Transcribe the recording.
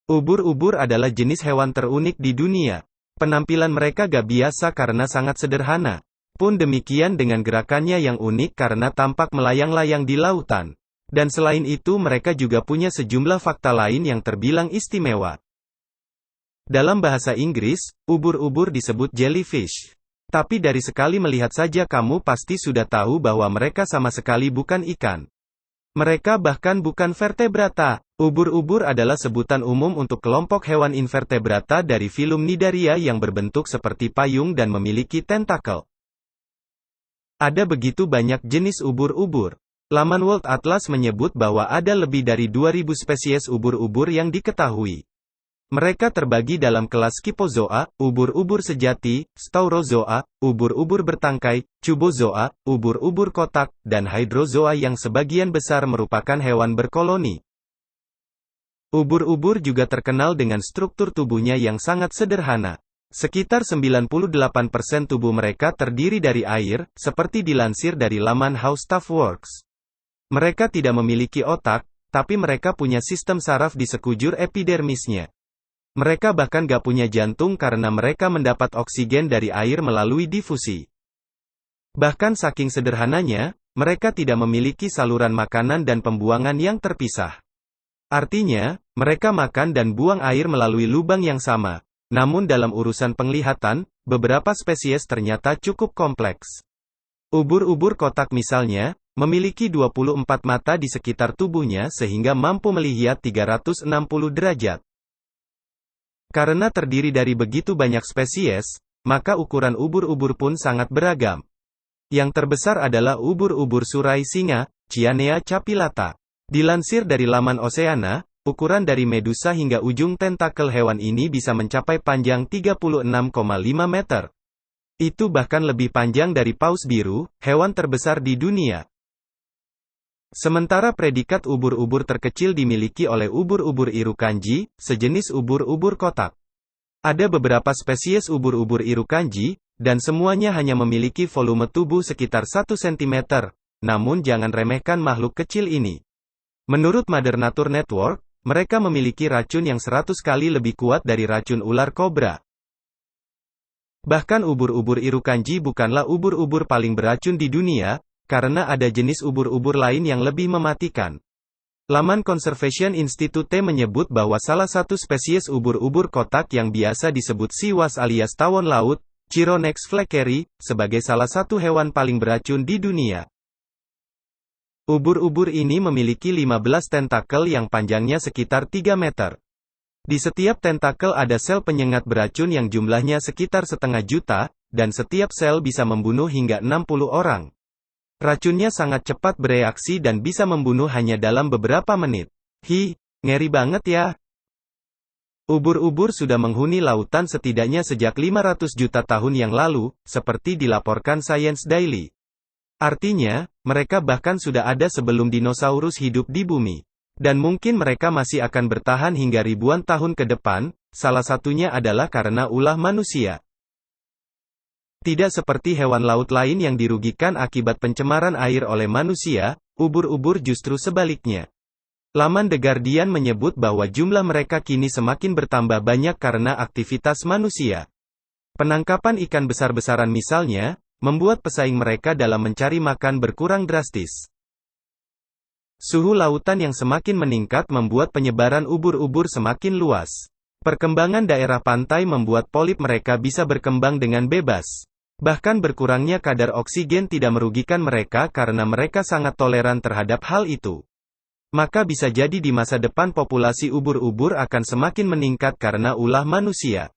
Ubur-ubur adalah jenis hewan terunik di dunia. Penampilan mereka gak biasa karena sangat sederhana. Pun demikian dengan gerakannya yang unik karena tampak melayang-layang di lautan. Dan selain itu mereka juga punya sejumlah fakta lain yang terbilang istimewa. Dalam bahasa Inggris, ubur-ubur disebut jellyfish. Tapi dari sekali melihat saja kamu pasti sudah tahu bahwa mereka sama sekali bukan ikan. Mereka bahkan bukan vertebrata. Ubur-ubur adalah sebutan umum untuk kelompok hewan invertebrata dari filum Cnidaria yang berbentuk seperti payung dan memiliki tentakel. Ada begitu banyak jenis ubur-ubur. Laman World Atlas menyebut bahwa ada lebih dari 2000 spesies ubur-ubur yang diketahui. Mereka terbagi dalam kelas Scyphozoa, ubur-ubur sejati, Staurozoa, ubur-ubur bertangkai, Cubozoa, ubur-ubur kotak, dan Hydrozoa yang sebagian besar merupakan hewan berkoloni. Ubur-ubur juga terkenal dengan struktur tubuhnya yang sangat sederhana. Sekitar 98% tubuh mereka terdiri dari air, seperti dilansir dari laman How Stuff Works. Mereka tidak memiliki otak, tapi mereka punya sistem saraf di sekujur epidermisnya. Mereka bahkan gak punya jantung karena mereka mendapat oksigen dari air melalui difusi. Bahkan saking sederhananya, mereka tidak memiliki saluran makanan dan pembuangan yang terpisah. Artinya, mereka makan dan buang air melalui lubang yang sama. Namun dalam urusan penglihatan, beberapa spesies ternyata cukup kompleks. Ubur-ubur kotak misalnya, memiliki 24 mata di sekitar tubuhnya sehingga mampu melihat 360 derajat. Karena terdiri dari begitu banyak spesies, maka ukuran ubur-ubur pun sangat beragam. Yang terbesar adalah ubur-ubur surai singa, Cyanea capillata. Dilansir dari laman Oceana, ukuran dari medusa hingga ujung tentakel hewan ini bisa mencapai panjang 36,5 meter. Itu bahkan lebih panjang dari paus biru, hewan terbesar di dunia. Sementara predikat ubur-ubur terkecil dimiliki oleh ubur-ubur Irukandji, sejenis ubur-ubur kotak. Ada beberapa spesies ubur-ubur Irukandji, dan semuanya hanya memiliki volume tubuh sekitar 1 cm. Namun jangan remehkan makhluk kecil ini. Menurut Mother Nature Network, mereka memiliki racun yang 100 kali lebih kuat dari racun ular kobra. Bahkan ubur-ubur Irukandji bukanlah ubur-ubur paling beracun di dunia, karena ada jenis ubur-ubur lain yang lebih mematikan. Laman Conservation Institute menyebut bahwa salah satu spesies ubur-ubur kotak yang biasa disebut siwas alias tawon laut, Chironex fleckeri, sebagai salah satu hewan paling beracun di dunia. Ubur-ubur ini memiliki 15 tentakel yang panjangnya sekitar 3 meter. Di setiap tentakel ada sel penyengat beracun yang jumlahnya sekitar 500 juta, dan setiap sel bisa membunuh hingga 60 orang. Racunnya sangat cepat bereaksi dan bisa membunuh hanya dalam beberapa menit. Ngeri banget ya. Ubur-ubur sudah menghuni lautan setidaknya sejak 500 juta tahun yang lalu, seperti dilaporkan Science Daily. Artinya, mereka bahkan sudah ada sebelum dinosaurus hidup di bumi. Dan mungkin mereka masih akan bertahan hingga ribuan tahun ke depan, salah satunya adalah karena ulah manusia. Tidak seperti hewan laut lain yang dirugikan akibat pencemaran air oleh manusia, ubur-ubur justru sebaliknya. Laman The Guardian menyebut bahwa jumlah mereka kini semakin bertambah banyak karena aktivitas manusia. Penangkapan ikan besar-besaran misalnya, membuat pesaing mereka dalam mencari makan berkurang drastis. Suhu lautan yang semakin meningkat membuat penyebaran ubur-ubur semakin luas. Perkembangan daerah pantai membuat polip mereka bisa berkembang dengan bebas. Bahkan berkurangnya kadar oksigen tidak merugikan mereka karena mereka sangat toleran terhadap hal itu. Maka bisa jadi di masa depan populasi ubur-ubur akan semakin meningkat karena ulah manusia.